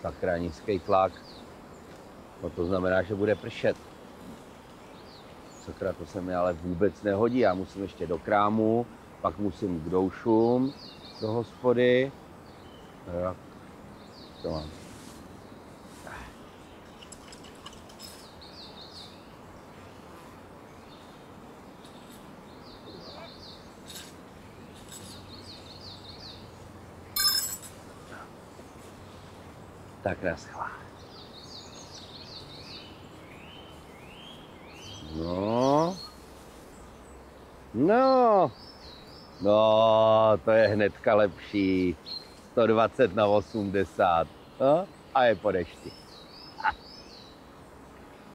Sakra, nízký tlak. No to znamená, že bude pršet. Sakra, to se mi ale vůbec nehodí. Já musím ještě do krámu, pak musím k doušům, do hospody. Jak to mám? Tak naschle. No. No. No, to je hnedka lepší. 120 na 80. No, a je po dešti.